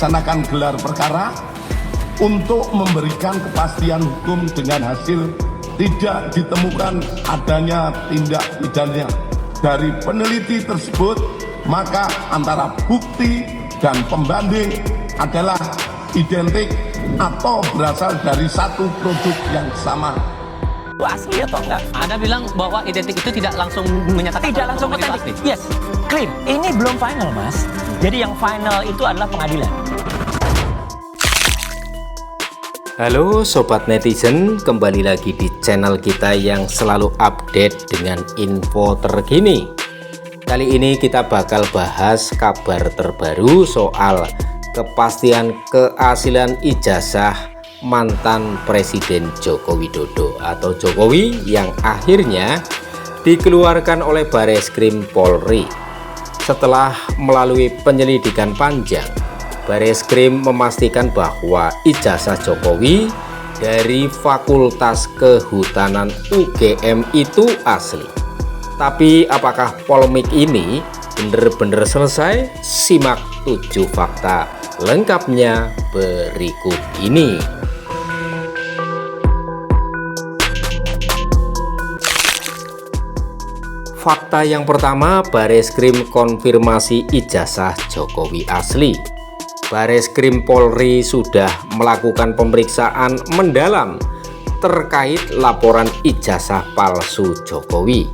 melaksanakan gelar perkara untuk memberikan kepastian hukum dengan hasil tidak ditemukan adanya tindak pidana dari peneliti tersebut, maka antara bukti dan pembanding adalah identik atau berasal dari satu produk yang sama. Itu asli atau enggak? Anda bilang bahwa identik itu tidak langsung menyatakan Tidak langsung bahwa itu otentik. asli. Yes, clean. Ini belum final, Mas. Jadi yang final itu adalah pengadilan. Halo Sobat Netizen, kembali lagi di channel kita yang selalu update dengan info terkini. Kali ini kita bakal bahas kabar terbaru soal kepastian keaslian ijazah mantan Presiden Joko Widodo atau Jokowi yang akhirnya dikeluarkan oleh Bareskrim Polri. Setelah melalui penyelidikan panjang, Bareskrim memastikan bahwa ijazah Jokowi dari Fakultas Kehutanan UGM itu asli. Tapi apakah polemik ini benar-benar selesai? Simak 7 fakta lengkapnya berikut ini. Fakta yang pertama, Bareskrim konfirmasi ijazah Jokowi asli. Bareskrim Polri sudah melakukan pemeriksaan mendalam terkait laporan ijazah palsu Jokowi.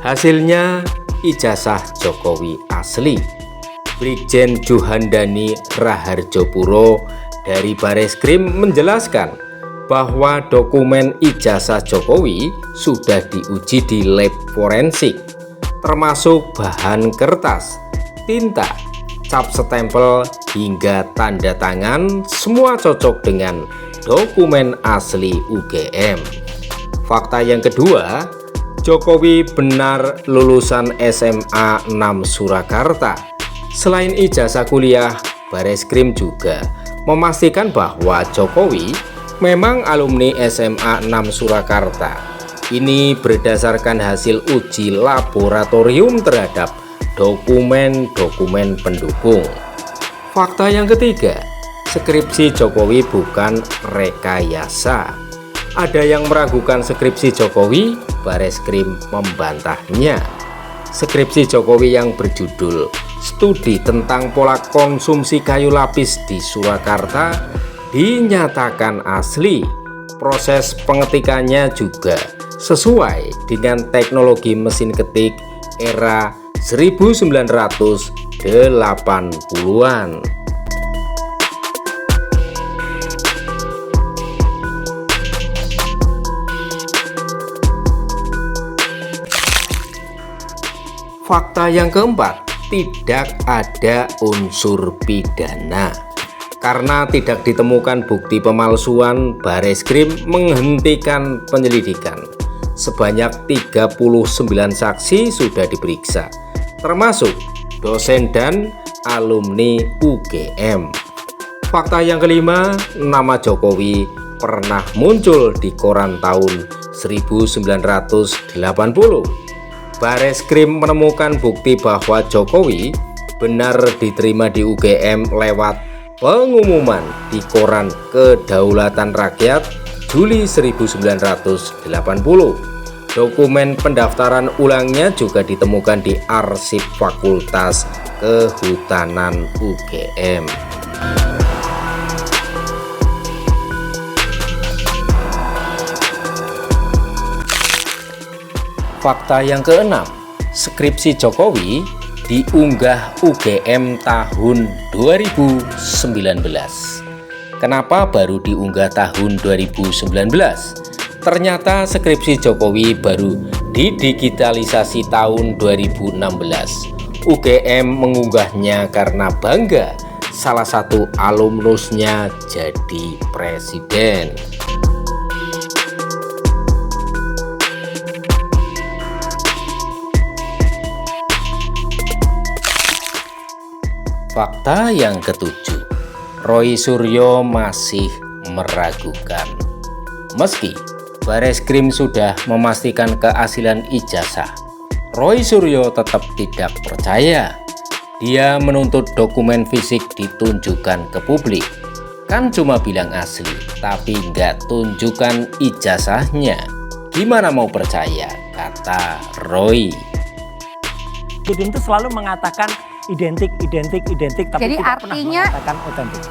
Hasilnya ijazah Jokowi asli. Brigjen Juhandani Raharjopuro dari Bareskrim menjelaskan bahwa dokumen ijazah Jokowi sudah diuji di lab forensik, termasuk bahan kertas, tinta, cap stempel, hingga tanda tangan, semua cocok dengan dokumen asli UGM. Fakta yang kedua, Jokowi benar lulusan SMA 6 Surakarta. Selain ijazah kuliah, Bareskrim juga memastikan bahwa Jokowi memang alumni SMA 6 Surakarta. Ini berdasarkan hasil uji laboratorium terhadap dokumen-dokumen pendukung. Fakta yang ketiga, skripsi Jokowi bukan rekayasa. Ada yang meragukan skripsi Jokowi, Bareskrim membantahnya. Skripsi Jokowi yang berjudul Studi tentang Pola Konsumsi Kayu Lapis di Surakarta dinyatakan asli. Proses pengetikannya juga sesuai dengan teknologi mesin ketik era 1980-an. Fakta yang keempat, tidak ada unsur pidana. Karena tidak ditemukan bukti pemalsuan, Bareskrim menghentikan penyelidikan. Sebanyak 39 saksi sudah diperiksa, termasuk dosen dan alumni UGM. Fakta yang kelima, nama Jokowi pernah muncul di koran tahun 1980. Bareskrim menemukan bukti bahwa Jokowi benar diterima di UGM lewat pengumuman di koran Kedaulatan Rakyat Juli 1980. Dokumen pendaftaran ulangnya juga ditemukan di arsip Fakultas Kehutanan UGM. Fakta yang keenam, skripsi Jokowi diunggah UGM tahun 2019. Kenapa baru diunggah tahun 2019? Ternyata skripsi Jokowi baru didigitalisasi tahun 2016. UGM mengunggahnya karena bangga salah satu alumnusnya jadi presiden. Fakta yang ketujuh, Roy Suryo masih meragukan. Meski Bareskrim sudah memastikan keaslian ijazah, Roy Suryo tetap tidak percaya. dia menuntut dokumen fisik ditunjukkan ke publik. Kan cuma bilang asli, tapi nggak tunjukkan ijazahnya. Gimana mau percaya, kata Roy. Presiden itu selalu mengatakan identik, tapi Jadi tidak pernah artinya mengatakan otentik.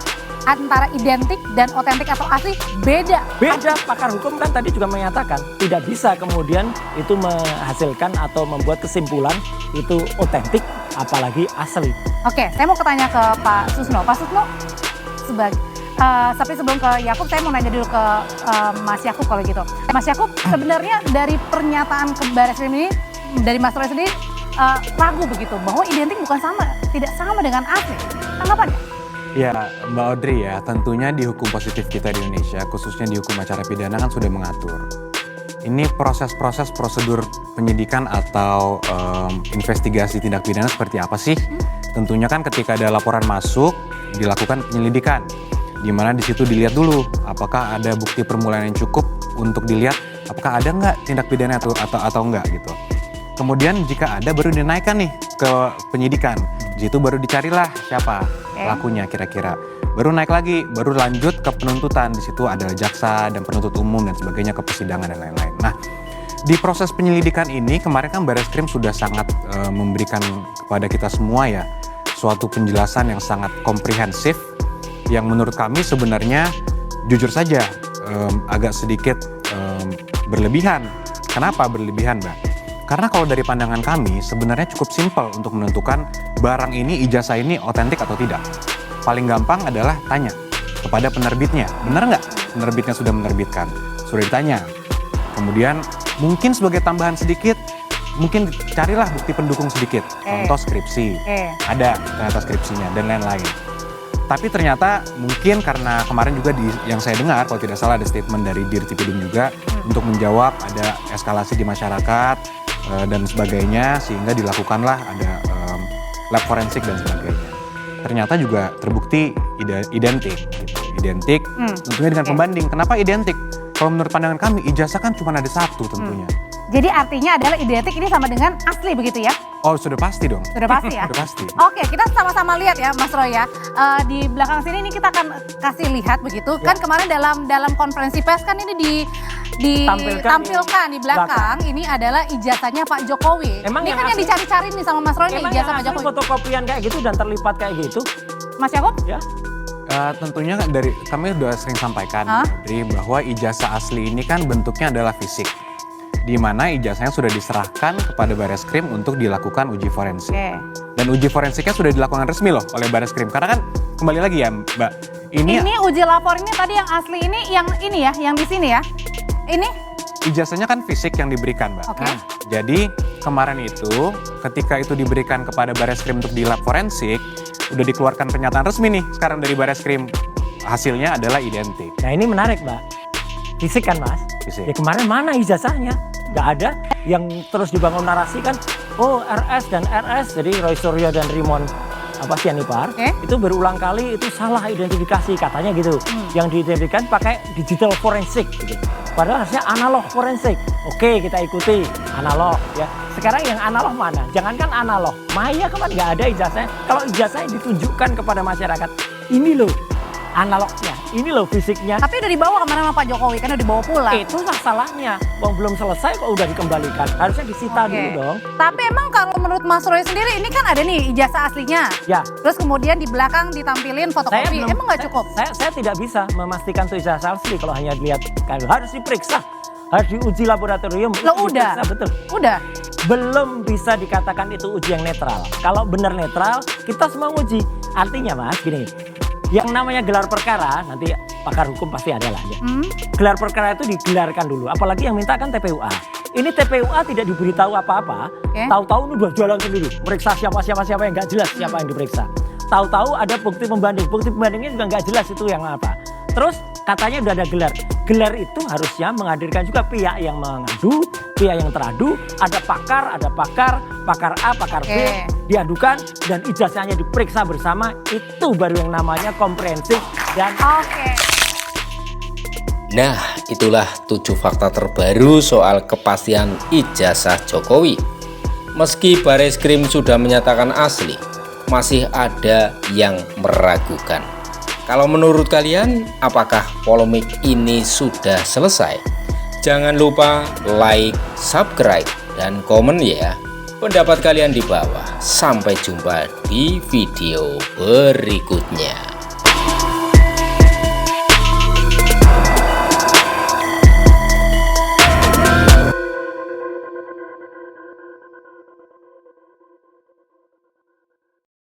Antara identik dan otentik atau asli beda. Beda, pakar hukum kan tadi juga menyatakan tidak bisa kemudian itu menghasilkan atau membuat kesimpulan itu otentik apalagi asli. Oke, saya mau tanya ke Pak Susno. Pak Susno, tapi sebelum ke Yakub, saya mau nanya dulu ke Mas Yakub kalau gitu. Mas Yakub, sebenarnya dari pernyataan ke Barreskrim ini, dari Mas Roy sendiri ragu begitu bahwa identik tidak sama dengan asli. Tanggapannya? Ya, Mbak Audrey ya, tentunya di hukum positif kita di Indonesia, khususnya di hukum acara pidana kan sudah mengatur. Ini proses-proses prosedur penyidikan atau investigasi tindak pidana seperti apa sih? Tentunya kan ketika ada laporan masuk, dilakukan penyelidikan. Di mana di situ dilihat dulu apakah ada bukti permulaan yang cukup untuk dilihat apakah ada nggak tindak pidana atau enggak gitu. Kemudian jika ada baru dinaikkan nih ke penyidikan. Di situ baru dicarilah siapa pelakunya kira-kira. Baru naik lagi, baru lanjut ke penuntutan. Di situ ada jaksa dan penuntut umum dan sebagainya ke persidangan dan lain-lain. Nah, di proses penyelidikan ini kemarin kan Barreskrim sudah sangat memberikan kepada kita semua ya suatu penjelasan yang sangat komprehensif yang menurut kami sebenarnya jujur saja agak sedikit berlebihan. Kenapa berlebihan, Mbak? Karena kalau dari pandangan kami sebenarnya cukup simpel untuk menentukan barang ini, ijazah ini otentik atau tidak. Paling gampang adalah tanya kepada penerbitnya. Benar nggak penerbitnya sudah menerbitkan? Sudah ditanya. Kemudian mungkin sebagai tambahan sedikit, mungkin carilah bukti pendukung sedikit. Contoh skripsi. Ada ternyata skripsinya dan lain-lain. Tapi ternyata mungkin karena kemarin juga yang saya dengar kalau tidak salah ada statement dari Dirtipidum juga untuk menjawab ada eskalasi di masyarakat dan sebagainya sehingga dilakukanlah ada lab forensik dan sebagainya. Ternyata juga terbukti identik gitu. Identik tentunya dengan pembanding. Kenapa identik? Kalau menurut pandangan kami ijazah kan cuma ada satu tentunya. Jadi artinya adalah identik ini sama dengan asli begitu ya? Oh sudah pasti dong. Sudah pasti ya? Sudah pasti. Oke, kita sama-sama lihat ya Mas Roy ya. Di belakang sini ini kita akan kasih lihat begitu. Kan kemarin dalam konferensi pers kan ini ditampilkan di belakang. Ini adalah ijazahnya Pak Jokowi. Emang ini yang kan yang asli- dicari-cari nih sama Mas Roy nih Emang ijazah yang Pak asli Jokowi. fotokopian kayak gitu dan terlipat kayak gitu? Mas Yakub? Ya. Tentunya dari kami sudah sering sampaikan Audrey, bahwa ijazah asli ini kan bentuknya adalah fisik. Di mana ijazahnya sudah diserahkan kepada Barreskrim untuk dilakukan uji forensik. Dan uji forensiknya sudah dilakukan resmi loh oleh Barreskrim. Karena kan kembali lagi ya Mbak, Ini uji lapor ini tadi yang asli ini ya, yang di sini ya. Ini ijazahnya kan fisik yang diberikan Mbak. Oke. Jadi kemarin itu ketika itu diberikan kepada Barreskrim untuk di lab forensik, udah dikeluarkan pernyataan resmi nih sekarang dari Barreskrim. Hasilnya adalah identik. Nah ini menarik Mbak. Fisik kan Mas? Fisik. Ya kemarin mana ijazahnya? Nggak ada. Yang terus dibangun narasi kan, oh RS dan RS, jadi Roy Suryo dan Rimon Sianipar, itu berulang kali itu salah identifikasi katanya gitu. Yang diidentifikasikan pakai digital forensik gitu. Padahal harusnya analog forensik. Oke, kita ikuti analog ya. Sekarang yang analog mana? Jangankan analog, maya kemarin nggak ada ijazahnya. Kalau ijazahnya ditunjukkan kepada masyarakat, ini loh analognya, ini loh fisiknya. tapi udah dibawa kemana sama Pak Jokowi, kan udah dibawa pulang. Itulah salahnya. Wong belum selesai kok udah dikembalikan. Harusnya disita dulu dong. Tapi emang kalau menurut Mas Roy sendiri ini kan ada nih ijazah aslinya. Ya. Terus kemudian di belakang ditampilin fotokopi. Emang nggak cukup? Saya tidak bisa memastikan itu ijazah asli kalau hanya dilihat. Harus diperiksa. Harus diuji laboratorium. Lo udah? Diperiksa, betul. Udah? Belum bisa dikatakan itu uji yang netral. Kalau benar netral, kita semua uji. Artinya Mas, gini. Yang namanya gelar perkara, nanti pakar hukum pasti ada lah ya. Gelar perkara itu digelarkan dulu, apalagi yang minta kan TPUA. Ini TPUA tidak diberitahu apa-apa, tahu-tahu ini udah jalan sendiri. Meriksa siapa yang nggak jelas siapa yang diperiksa. Tahu-tahu ada bukti pembandingnya juga nggak jelas itu yang apa. Terus katanya udah ada gelar. Gelar itu harusnya menghadirkan juga pihak yang mengadu, pihak yang teradu, ada pakar A, pakar B, diadukan dan ijazahnya diperiksa bersama, itu baru yang namanya komprehensif dan Nah, itulah 7 fakta terbaru soal kepastian ijazah Jokowi. Meski Barreskrim sudah menyatakan asli, masih ada yang meragukan. Kalau menurut kalian, apakah polemik ini sudah selesai? Jangan lupa like, subscribe, dan komen ya pendapat kalian di bawah. Sampai jumpa di video berikutnya.